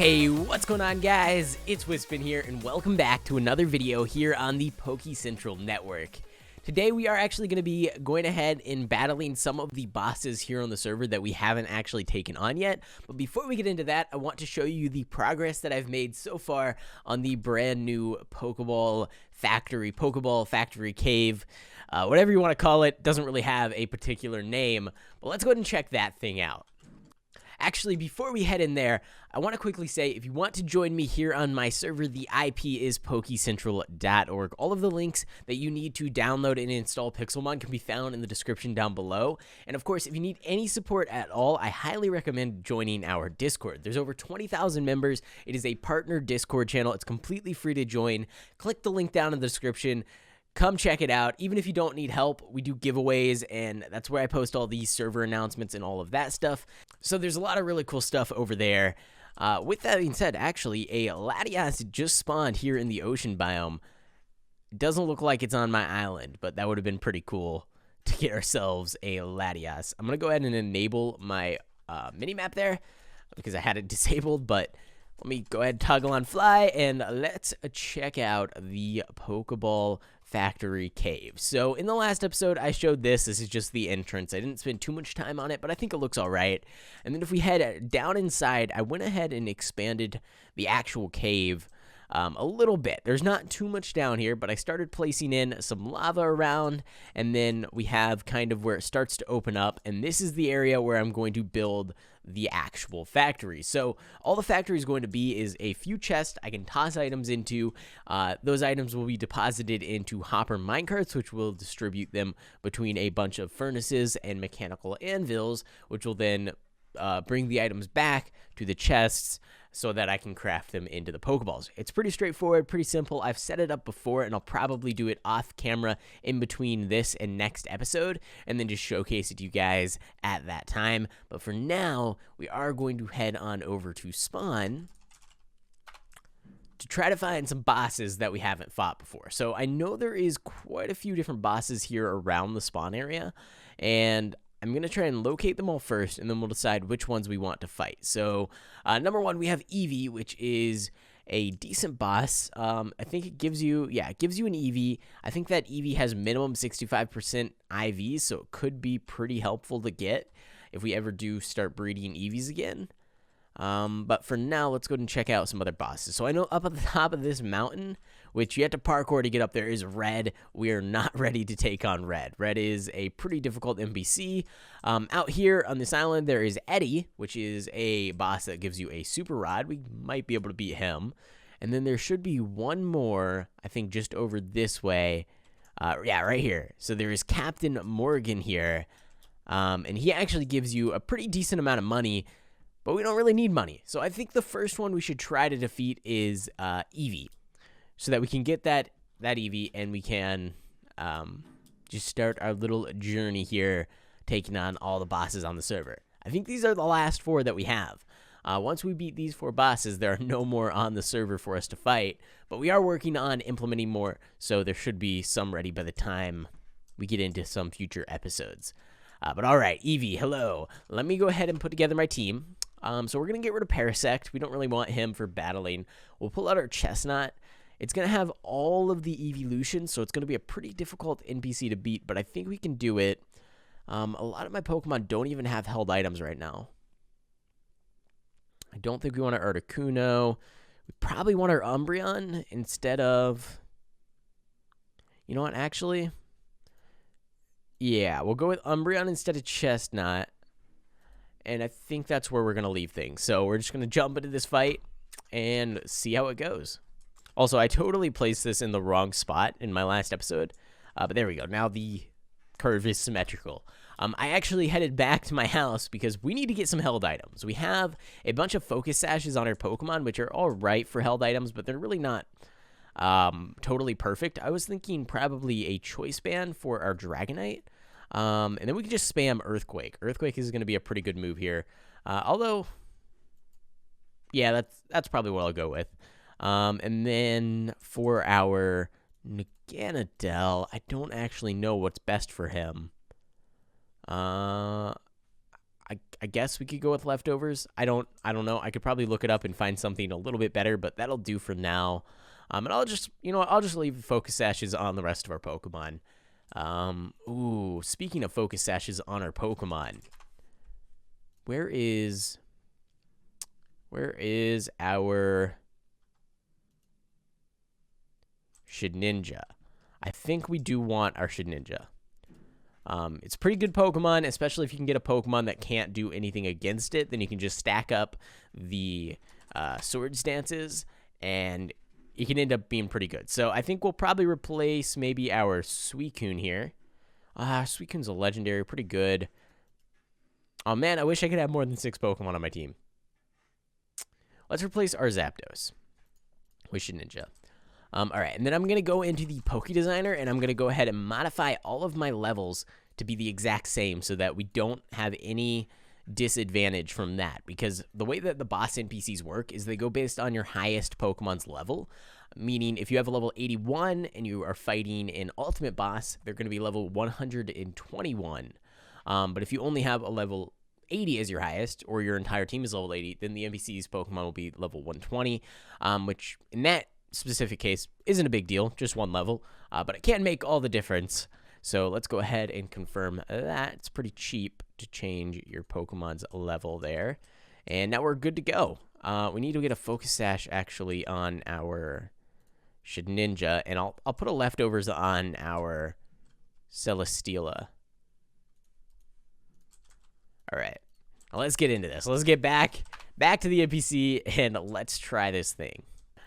Hey, what's going on, guys? It's Wispin here, and welcome back to another video here on the Pokey Central Network. Today, we are actually going to be going ahead and battling some of the bosses here on the server that we haven't actually taken on yet. But before we get into that, I want to show you the progress that I've made so far on the brand new Pokeball Factory Cave. Whatever you want to call it, doesn't really have a particular name. But let's go ahead and check that thing out. Actually, before we head in there, I want to quickly say, if you want to join me here on my server, the IP is pokeycentral.org. All of the links that you need to download and install Pixelmon can be found in the description down below. And of course, if you need any support at all, I highly recommend joining our Discord. There's over 20,000 members. It is a partner Discord channel. It's completely free to join. Click the link down in the description. Come check it out. Even if you don't need help, we do giveaways, and that's where I post all these server announcements and all of that stuff. So there's a lot of really cool stuff over there. With that being said, actually, a Latias just spawned here in the ocean biome. It doesn't look like it's on my island, but that would have been pretty cool to get ourselves a Latias. I'm going to go ahead and enable my mini-map there because I had it disabled, but let me go ahead and toggle on fly, and let's check out the Pokeball Factory Cave. So in the last episode, I showed this. This is just the entrance. I didn't spend too much time on it, but I think it looks all right. And then if we head down inside, I went ahead and expanded the actual cave a little bit. There's not too much down here, but I started placing in some lava around, and then we have kind of where it starts to open up, and this is the area where I'm going to build the actual factory. So all the factory is going to be is a few chests I can toss items into. Those items will be deposited into hopper minecarts, which will distribute them between a bunch of furnaces and mechanical anvils, which will then bring the items back to the chests so that I can craft them into the Pokeballs. It's pretty straightforward, pretty simple. I've set it up before, and I'll probably do it off camera in between this and next episode, and then just showcase it to you guys at that time. But for now, we are going to head on over to spawn to try to find some bosses that we haven't fought before. So I know there is quite a few different bosses here around the spawn area, and I'm going to try and locate them all first, and then we'll decide which ones we want to fight. So, number one, we have Evie, which is a decent boss. I think it gives you, it gives you an Evie. I think that Evie has minimum 65% IV, so it could be pretty helpful to get if we ever do start breeding Evies again. But for now, let's go ahead and check out some other bosses. So I know up at the top of this mountain, which you have to parkour to get up there, is Red. We are not ready to take on Red. Red is a pretty difficult NPC. Out here on this island, there is Eddie, which is a boss that gives you a super rod. We might be able to beat him. And then there should be one more, I think, just over this way. Right here. So there is Captain Morgan here. And he actually gives you a pretty decent amount of money, but we don't really need money. So I think the first one we should try to defeat is Evie, so that we can get that Evie, and we can just start our little journey here, taking on all the bosses on the server. I think these are the last four that we have. Once we beat these four bosses, there are no more on the server for us to fight, but we are working on implementing more, so there should be some ready by the time we get into some future episodes. But all right, Evie, hello. Let me go ahead and put together my team. So we're going to get rid of Parasect. We don't really want him for battling. We'll pull out our Chestnut. It's going to have all of the evolutions, so it's going to be a pretty difficult NPC to beat, but I think we can do it. A lot of my Pokemon don't even have held items right now. I don't think we want our Articuno. We probably want our Umbreon instead of... You know what, actually? Yeah, we'll go with Umbreon instead of Chestnut. And I think that's where we're going to leave things. So we're just going to jump into this fight and see how it goes. Also, I totally placed this in the wrong spot in my last episode. But there we go. Now the curve is symmetrical. I actually headed back to my house because we need to get some held items. We have a bunch of focus sashes on our Pokemon, which are all right for held items, but they're really not totally perfect. I was thinking probably a choice band for our Dragonite. And then we can just spam Earthquake. Earthquake is going to be a pretty good move here. Although, yeah, that's probably what I'll go with. And then for our Naganadel, I don't actually know what's best for him. I I guess we could go with leftovers. I don't know. I could probably look it up and find something a little bit better, but that'll do for now. And I'll just, I'll just leave focus sashes on the rest of our Pokemon. Ooh, speaking of focus sashes on our Pokemon, where is our Shedinja? I think we do want our Shedinja. It's a pretty good Pokemon, especially if you can get a Pokemon that can't do anything against it. Then you can just stack up the sword stances, and it can end up being pretty good. So I think we'll probably replace maybe our Suicune here. Suicune's a legendary, pretty good. Oh man, I wish I could have more than 6 Pokemon on my team. Let's replace our Zapdos with Shedinja. All right, and then I'm going to go into the Poke Designer, and I'm going to go ahead and modify all of my levels to be the exact same so that we don't have any disadvantage from that. Because the way that the boss NPCs work is they go based on your highest Pokemon's level, meaning if you have a level 81 and you are fighting an ultimate boss, they're going to be level 121. But if you only have a level 80 as your highest, or your entire team is level 80, then the NPC's Pokemon will be level 120, which in that specific case isn't a big deal, just 1 level, but it can make all the difference. So let's go ahead and confirm that. It's pretty cheap to change your Pokemon's level there, and now we're good to go. We need to get a focus sash actually on our Shedinja, and I'll put a leftovers on our Celesteela. All right, now let's get into this. Let's get back to the NPC and let's try this thing.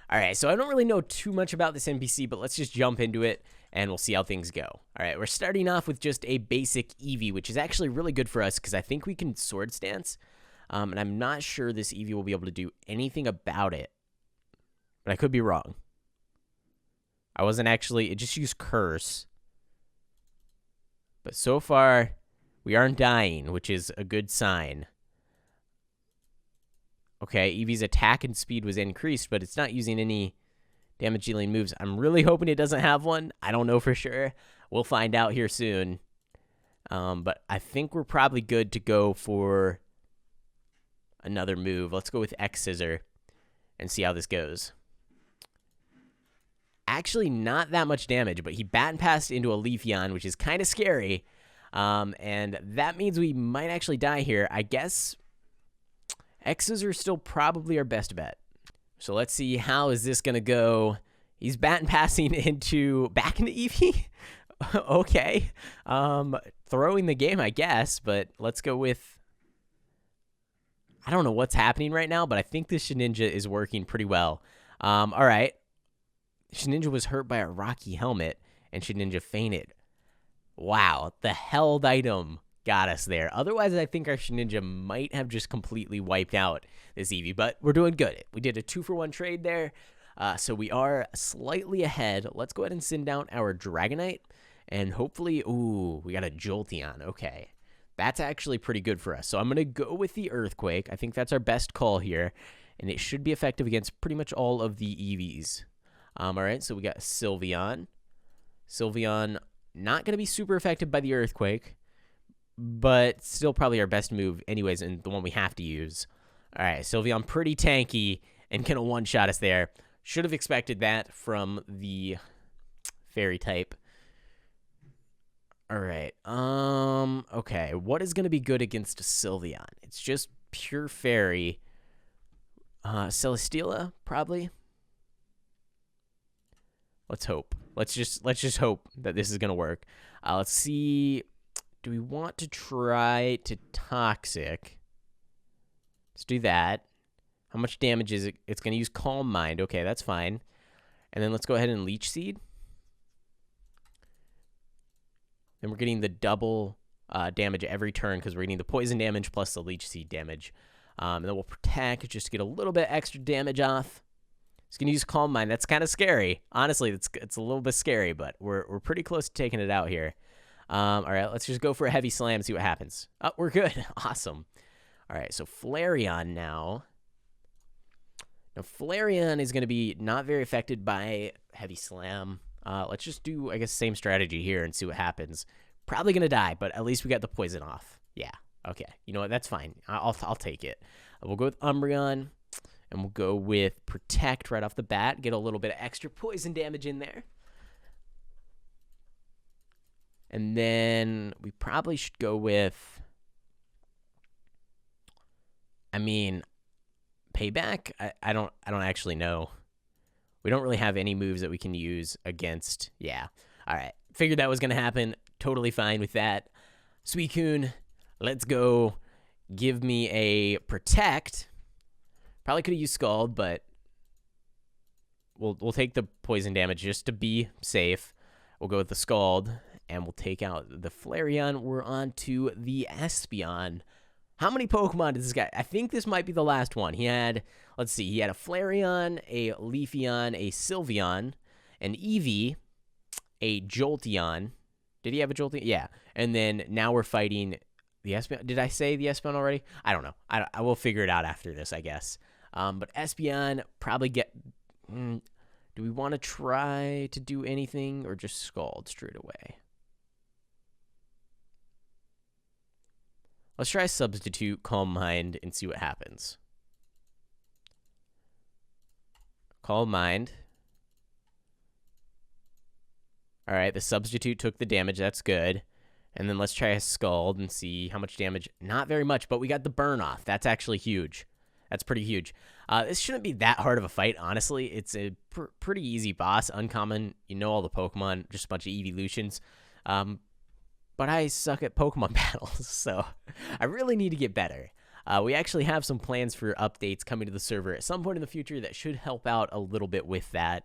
All right, so I don't really know too much about this NPC, but let's just jump into it, and we'll see how things go. All right, we're starting off with just a basic Eevee, which is actually really good for us because I think we can Sword Stance, and I'm not sure this Eevee will be able to do anything about it, but I could be wrong. I wasn't actually, it just used Curse, but so far, we aren't dying, which is a good sign. Okay, Eevee's attack and speed was increased, but it's not using any damage-dealing moves. I'm really hoping it doesn't have one. I don't know for sure. We'll find out here soon. But I think we're probably good to go for another move. Let's go with X-Scissor and see how this goes. Actually, not that much damage, but he Baton Passed into a Leafeon, which is kind of scary. And that means we might actually die here. I guess X's are still probably our best bet. So let's see, how is this going to go? He's Baton Passing back into Evie. Okay. Throwing the game, I guess, but let's go with, I don't know what's happening right now, but I think this Shedinja is working pretty well. All right. Shedinja was hurt by a rocky helmet, and Shedinja fainted. Wow, the held item got us there. Otherwise, I think our Shedinja might have just completely wiped out this Eevee, but we're doing good. We did a 2-for-1 trade there, so we are slightly ahead. Let's go ahead and send down our Dragonite, and hopefully, ooh, we got a Jolteon. Okay, that's actually pretty good for us. So I'm going to go with the Earthquake. I think that's our best call here, and it should be effective against pretty much all of the Eevees. All right, so we got Sylveon. Sylveon, not going to be super affected by the Earthquake, but still probably our best move anyways, and the one we have to use. All right, Sylveon pretty tanky and gonna one-shot us there. Should have expected that from the fairy type. All right, okay, what is gonna be good against Sylveon? It's just pure fairy. Celesteela, probably. Let's hope. Let's just hope that this is gonna work. Let's see. Do we want to try to Toxic? Let's do that. How much damage is it? It's going to use Calm Mind. Okay, that's fine. And then let's go ahead and Leech Seed. Then we're getting the double damage every turn because we're getting the poison damage plus the Leech Seed damage. And then we'll Protect just to get a little bit extra damage off. It's going to use Calm Mind. That's kind of scary. Honestly, it's a little bit scary, but we're pretty close to taking it out here. All right, let's just go for a Heavy Slam, see what happens. Oh, we're good. Awesome. All right, so Flareon now. Now, Flareon is going to be not very affected by Heavy Slam. Let's just do, I guess, same strategy here and see what happens. Probably going to die, but at least we got the poison off. Yeah. Okay, you know what? That's fine. I'll take it. We'll go with Umbreon, and we'll go with Protect right off the bat. Get a little bit of extra poison damage in there. And then we probably should go with, I mean, Payback? I don't actually know. We don't really have any moves that we can use against. Yeah. All right. Figured that was going to happen. Totally fine with that. Suicune, let's go. Give me a Protect. Probably could have used Scald, but we'll take the poison damage just to be safe. We'll go with the Scald, and we'll take out the Flareon. We're on to the Espeon. How many Pokemon does this guy? I think this might be the last one. He had, let's see, he had a Flareon, a Leafeon, a Sylveon, an Evie, a Jolteon. Did he have a Jolteon? Yeah. And then now we're fighting the Espeon. Did I say the Espeon already? I don't know. I will figure it out after this, I guess. But Espeon probably get... do we want to try to do anything or just Scald straight away? Let's try Substitute, Calm Mind, and see what happens. Calm Mind. All right, the Substitute took the damage. That's good. And then let's try a Scald and see how much damage. Not very much, but we got the burn off. That's actually huge. That's pretty huge. This shouldn't be that hard of a fight, honestly. It's a pretty easy boss. Uncommon. You know all the Pokemon. Just a bunch of evolutions. But I suck at Pokemon battles, so I really need to get better. We actually have some plans for updates coming to the server at some point in the future that should help out a little bit with that.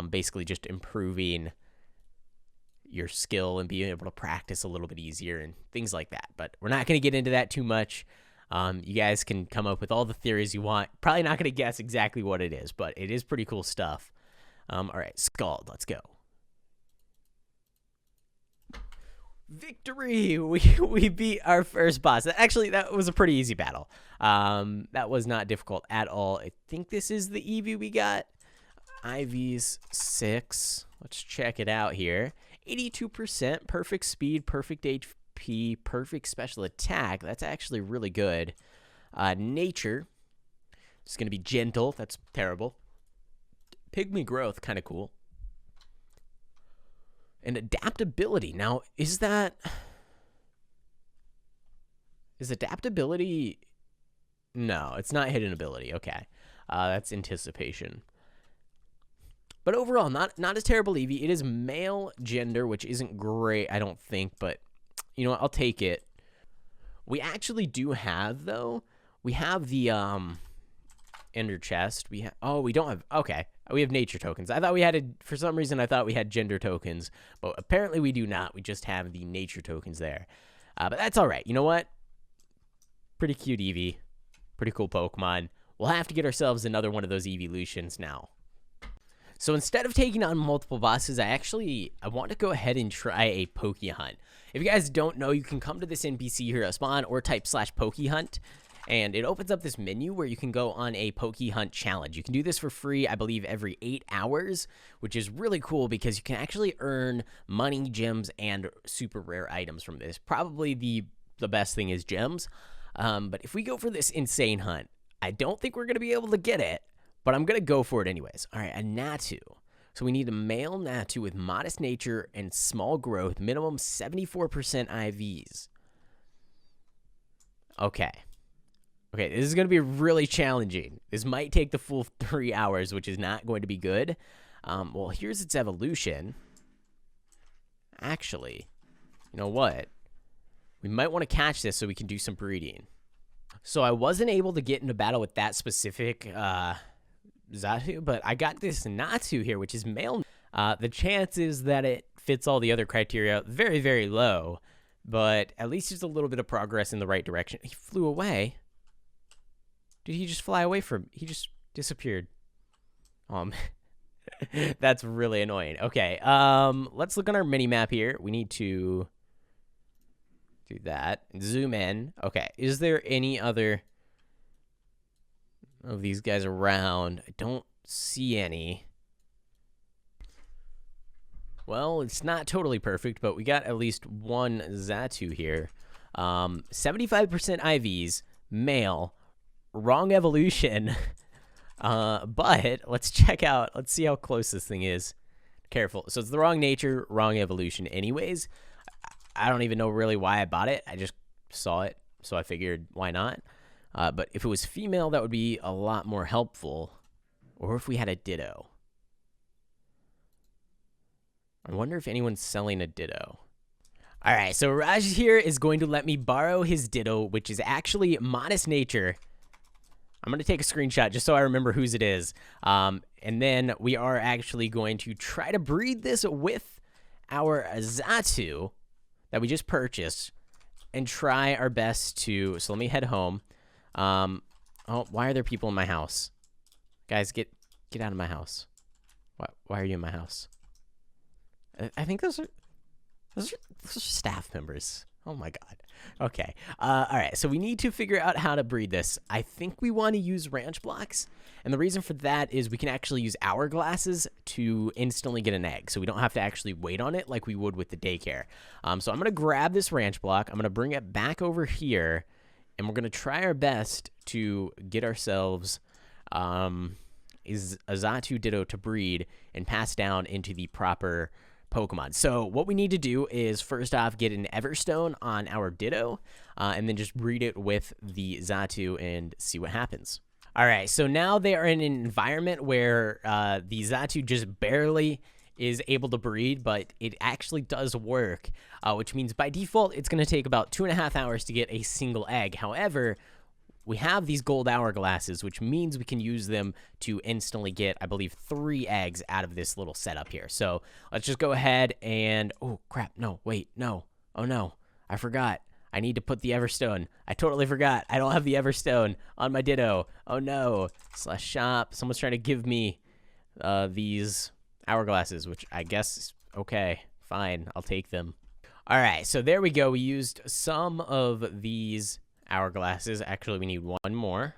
Basically just improving your skill and being able to practice a little bit easier and things like that. But we're not going to get into that too much. You guys can come up with all the theories you want. Probably not going to guess exactly what it is, but it is pretty cool stuff. All right, Scald, let's go. Victory! We beat our first boss. Actually, that was a pretty easy battle. That was not difficult at all. I think this is the Evie we got. Ivy's 6. Let's check it out here. 82%, perfect speed, perfect HP, perfect special attack. That's actually really good. Nature. It's going to be gentle. That's terrible. Pygmy growth, kind of cool. And adaptability. Now, is adaptability? No, it's not hidden ability. Okay. That's anticipation. But overall, not as terrible, Evie. It is male gender, which isn't great, I don't think, but you know what? I'll take it. We actually do have, though, we have the Ender chest. We don't have, okay. We have nature tokens. I thought we had, for some reason, I thought we had gender tokens, but apparently we do not. We just have the nature tokens there. But that's all right. You know what? Pretty cute Evie. Pretty cool Pokemon. We'll have to get ourselves another one of those evolutions now. So instead of taking on multiple bosses, I want to go ahead and try a Pokey hunt. If you guys don't know, you can come to this NPC here at spawn or type /Pokey hunt. And it opens up this menu where you can go on a Pokey Hunt challenge. You can do this for free, I believe, every 8 hours, which is really cool because you can actually earn money, gems, and super rare items from this. Probably the best thing is gems. But if we go for this insane hunt, I don't think we're going to be able to get it, but I'm going to go for it anyways. All right, a Natu. So we need a male Natu with modest nature and small growth, minimum 74% IVs. Okay. Okay, this is going to be really challenging. This might take the full 3 hours, which is not going to be good. Well, here's its evolution. Actually, you know what? We might want to catch this so we can do some breeding. So I wasn't able to get into battle with that specific Xatu, but I got this Natu here, which is male. The chances that it fits all the other criteria, very, very low. But at least there's a little bit of progress in the right direction. He flew away. Did he just fly away from... He just disappeared. That's really annoying. Okay, let's look on our mini-map here. We need to do that. Zoom in. Okay, is there any other of these guys around? I don't see any. Well, it's not totally perfect, but we got at least one Xatu here. 75% IVs, male, wrong evolution. But let's check out, let's see how close this thing is. Careful. So it's the wrong nature, wrong evolution. Anyways, I don't even know really why I bought it. I just saw it, so I figured why not. But if it was female, that would be a lot more helpful. Or if we had a Ditto. I wonder if anyone's selling a Ditto. All right, so Raj here is going to let me borrow his Ditto, which is actually Modest Nature. I'm going to take a screenshot just so I remember whose it is. And then we are actually going to try to breed this with our Xatu that we just purchased and try our best to... So let me head home. Oh, why are there people in my house? Guys, get out of my house. Why are you in my house? I think those are staff members. Oh my god. Okay. All right. So we need to figure out how to breed this. I think we want to use ranch blocks. And the reason for that is we can actually use hourglasses to instantly get an egg. So we don't have to actually wait on it like we would with the daycare. So I'm going to grab this ranch block. I'm going to bring it back over here. And we're going to try our best to get ourselves is a Xatu Ditto to breed and pass down into the proper Pokemon. So what we need to do is first off get an Everstone on our Ditto and then just breed it with the Xatu and see what happens. All right, so now they are in an environment where the Xatu just barely is able to breed, but it actually does work, which means by default it's going to take about 2.5 hours to get a single egg. However, we have these gold hourglasses, which means we can use them to instantly get, I believe, 3 eggs out of this little setup here. So let's just go ahead and... Oh, crap. No, wait, no. Oh, no. I forgot. I need to put the Everstone. I totally forgot. I don't have the Everstone on my Ditto. Oh, no. /shop. Someone's trying to give me these hourglasses, which I guess is okay. Fine. I'll take them. All right. So there we go. We used some of these hourglasses. Actually, we need one more,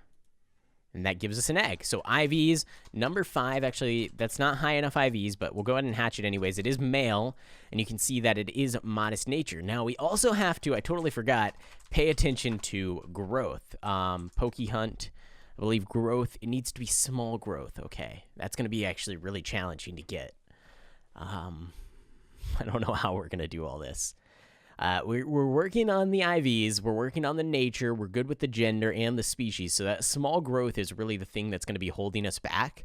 and that gives us an egg. So IVs number 5. Actually, that's not high enough IVs, but we'll go ahead and hatch it anyways. It is male, and you can see that it is Modest Nature. Now we also have to, I totally forgot, pay attention to growth. Pokey Hunt, I believe growth, it needs to be small growth. Okay, that's going to be actually really challenging to get. I don't know how we're going to do all this. We're working on the IVs, we're working on the nature, we're good with the gender and the species, so that small growth is really the thing that's going to be holding us back.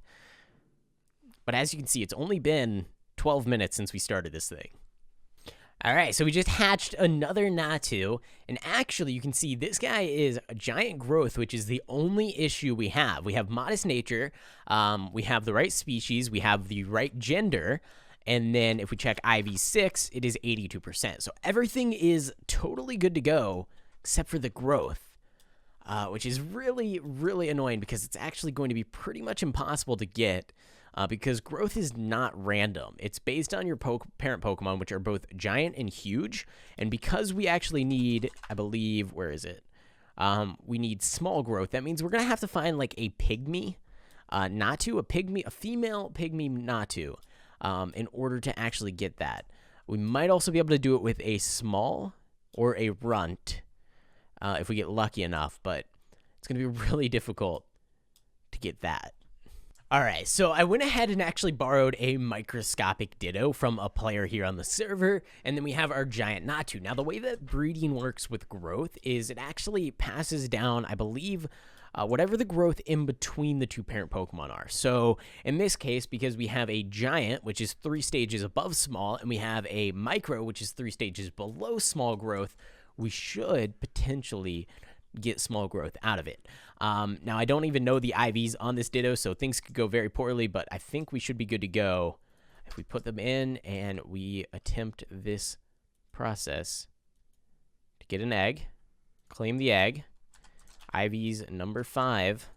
But as you can see, it's only been 12 minutes since we started this thing. All right, so we just hatched another Natu, and actually you can see this guy is a giant growth, which is the only issue we have. We have Modest Nature, we have the right species, we have the right gender. And then if we check IV6, it is 82%. So everything is totally good to go except for the growth, which is really, really annoying because it's actually going to be pretty much impossible to get because growth is not random. It's based on your parent Pokemon, which are both giant and huge. And because we actually need, I believe, where is it? We need small growth. That means we're going to have to find like a pygmy Natu, a female pygmy Natu. In order to actually get that. We might also be able to do it with a small or a runt if we get lucky enough, but it's going to be really difficult to get that. All right, so I went ahead and actually borrowed a microscopic Ditto from a player here on the server, and then we have our giant Natu. Now, the way that breeding works with growth is it actually passes down, I believe, whatever the growth in between the 2 parent Pokemon are. So in this case, because we have a giant, which is 3 stages above small, and we have a micro, which is 3 stages below small growth, we should potentially get small growth out of it. Now, I don't even know the IVs on this Ditto, so things could go very poorly, but I think we should be good to go if we put them in and we attempt this process to get an egg, claim the egg. IVs number 5.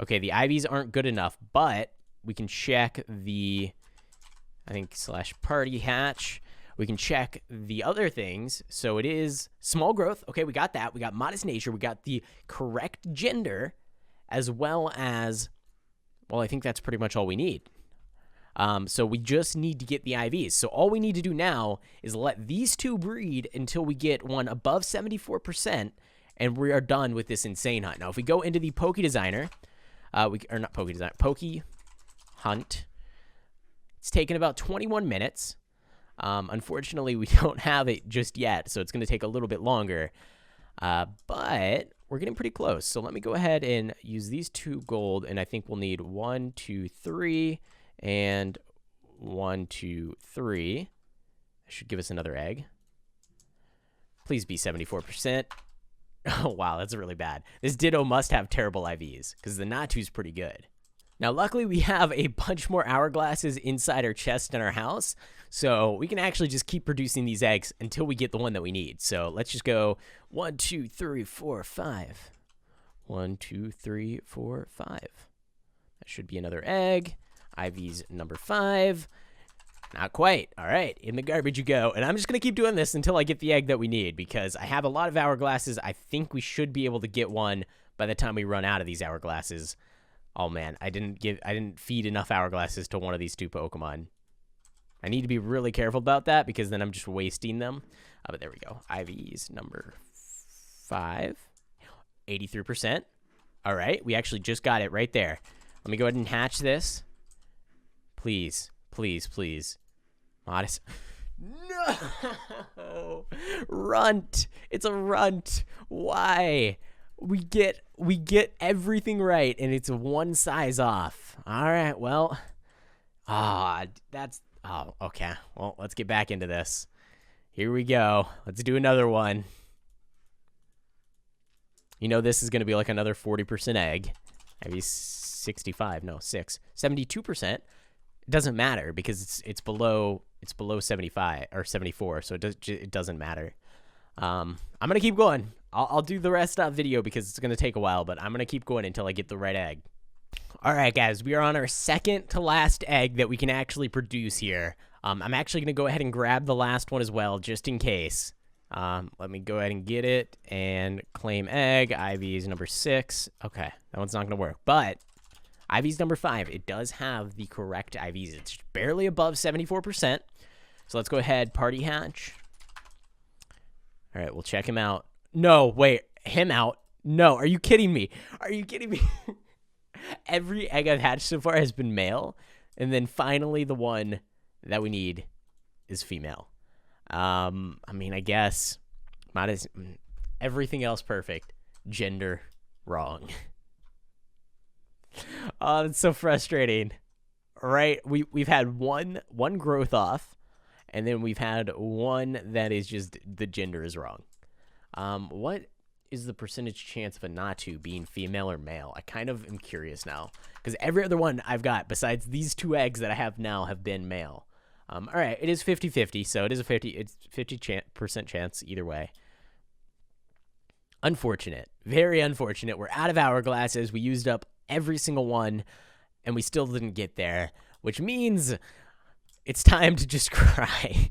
Okay, the IVs aren't good enough, but we can check the, I think, /party hatch. We can check the other things. So it is small growth. Okay, we got that. We got Modest Nature. We got the correct gender, as well as, well, I think that's pretty much all we need. So we just need to get the IVs. So all we need to do now is let these two breed until we get one above 74%, and we are done with this insane hunt. Now, if we go into the Pokey Designer, Pokey Hunt, it's taken about 21 minutes. Unfortunately, we don't have it just yet, so it's going to take a little bit longer. But we're getting pretty close. So let me go ahead and use these 2 gold, and I think we'll need 1, 2, 3, and 1, 2, 3. That should give us another egg. Please be 74%. Oh, wow, that's really bad. This Ditto must have terrible IVs, because the Natu's pretty good. Now, luckily, we have a bunch more hourglasses inside our chest in our house, so we can actually just keep producing these eggs until we get the one that we need. So let's just go 1, 2, 3, 4, 5. 1, 2, 3, 4, 5. That should be another egg. IV's number 5. Not quite. All right, in the garbage you go. And I'm just going to keep doing this until I get the egg that we need, because I have a lot of hourglasses. I think we should be able to get one by the time we run out of these hourglasses. Oh man, I didn't feed enough hourglasses to one of these 2 Pokemon. I need to be really careful about that, because then I'm just wasting them. But there we go. IV's number 5. 83%. All right, we actually just got it right there. Let me go ahead and hatch this. Please, please, please. Modest. No! Runt. It's a runt. Why? We get everything right, and it's 1 size off. All right, well, okay. Well, let's get back into this. Here we go. Let's do another one. You know, this is going to be like another 40% egg. Maybe 65. No, 6. 72%. It doesn't matter, because it's below 75 or 74, so it doesn't matter. I'm gonna keep going. I'll do the rest of the video because it's gonna take a while, but I'm gonna keep going until I get the right egg. All right, guys, we are on our second to last egg that we can actually produce here. I'm actually gonna go ahead and grab the last one as well, just in case. Let me go ahead and get it and claim egg. IV's number 6. Okay, that one's not gonna work, but IV's number 5. It does have the correct IVs. It's barely above 74%. So let's go ahead, party hatch. All right, we'll check him out. No, wait, him out? No, are you kidding me? Are you kidding me? Every egg I've hatched so far has been male, and then finally the one that we need is female. I mean, I guess everything else perfect. Gender wrong. Oh, it's so frustrating. Right? We've had one growth off, and then we've had one that is just the gender is wrong. What is the percentage chance of a Natu being female or male? I kind of am curious now, because every other one I've got besides these 2 eggs that I have now have been male. All right, it is 50-50, so it is a 50% chance either way. Unfortunate, very unfortunate. We're out of hourglasses. We used up every single one, and we still didn't get there, which means it's time to just cry.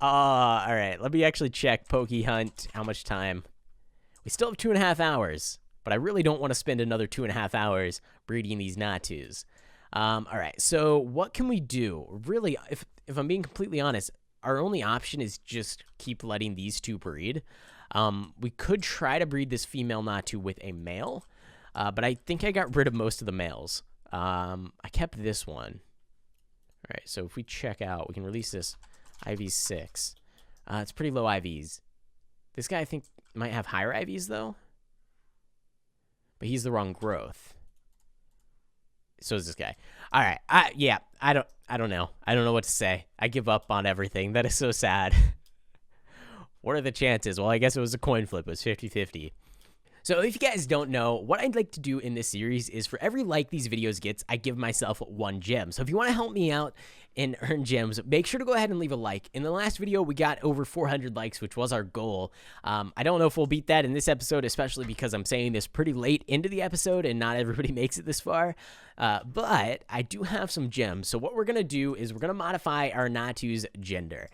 All right, let me actually check Pokey Hunt. How much time? We still have 2.5 hours, but I really don't want to spend another 2.5 hours breeding these Natus. All right, so what can we do? Really, if I'm being completely honest, our only option is just keep letting these 2 breed. We could try to breed this female Natu with a male, but I think I got rid of most of the males. I kept this one. All right, so if we check out, we can release this. IV 6. It's pretty low IVs. This guy, I think, might have higher IVs, though. But he's the wrong growth. So is this guy. All right. Yeah, I don't know. I don't know what to say. I give up on everything. That is so sad. What are the chances? Well, I guess it was a coin flip. It was 50-50. So if you guys don't know, what I'd like to do in this series is for every like these videos gets, I give myself 1 gem. So if you want to help me out and earn gems, make sure to go ahead and leave a like. In the last video, we got over 400 likes, which was our goal. I don't know if we'll beat that in this episode, especially because I'm saying this pretty late into the episode and not everybody makes it this far. But I do have some gems. So what we're going to do is we're going to modify our Natu's gender.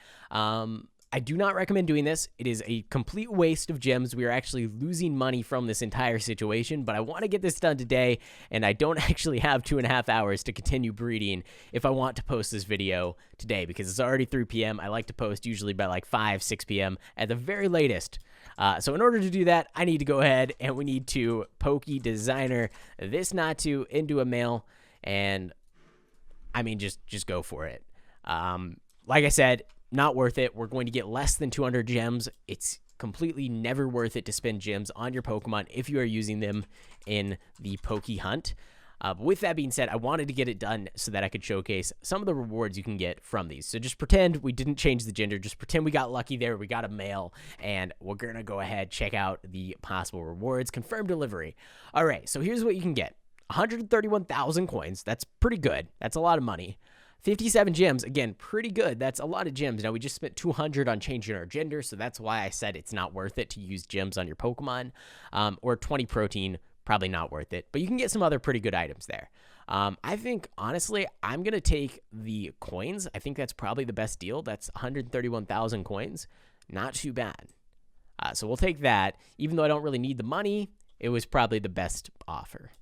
I do not recommend doing this. It is a complete waste of gems. We are actually losing money from this entire situation, but I want to get this done today, and I don't actually have 2.5 hours to continue breeding if I want to post this video today, because it's already 3 p.m. I like to post usually by like 5, 6 p.m. at the very latest. So in order to do that, I need to go ahead and we need to Pokey Designer this Natu into a male, and I mean, just go for it. Like I said, not worth it. We're going to get less than 200 gems. It's completely never worth it to spend gems on your Pokemon if you are using them in the Pokey Hunt. But with that being said, I wanted to get it done so that I could showcase some of the rewards you can get from these. So just pretend we didn't change the gender. Just pretend we got lucky there. We got a male, and we're going to go ahead, check out the possible rewards. Confirmed delivery. All right, so here's what you can get. 131,000 coins. That's pretty good. That's a lot of money. 57 gems, again, pretty good. That's a lot of gems. Now, we just spent 200 on changing our gender, so that's why I said it's not worth it to use gems on your Pokemon. Or 20 protein, probably not worth it. But you can get some other pretty good items there. I think, honestly, I'm going to take the coins. I think that's probably the best deal. That's 131,000 coins. Not too bad. So we'll take that. Even though I don't really need the money, it was probably the best offer.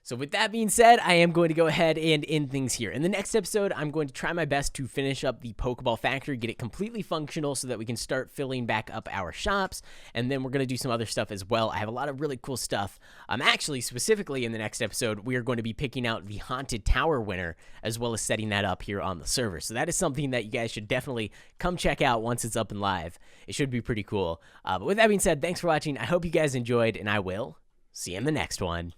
So with that being said, I am going to go ahead and end things here. In the next episode, I'm going to try my best to finish up the Pokeball Factory, get it completely functional so that we can start filling back up our shops, and then we're going to do some other stuff as well. I have a lot of really cool stuff. Actually, specifically in the next episode, we are going to be picking out the Haunted Tower winner, as well as setting that up here on the server. So that is something that you guys should definitely come check out once it's up and live. It should be pretty cool. But with that being said, thanks for watching. I hope you guys enjoyed, and I will see you in the next one.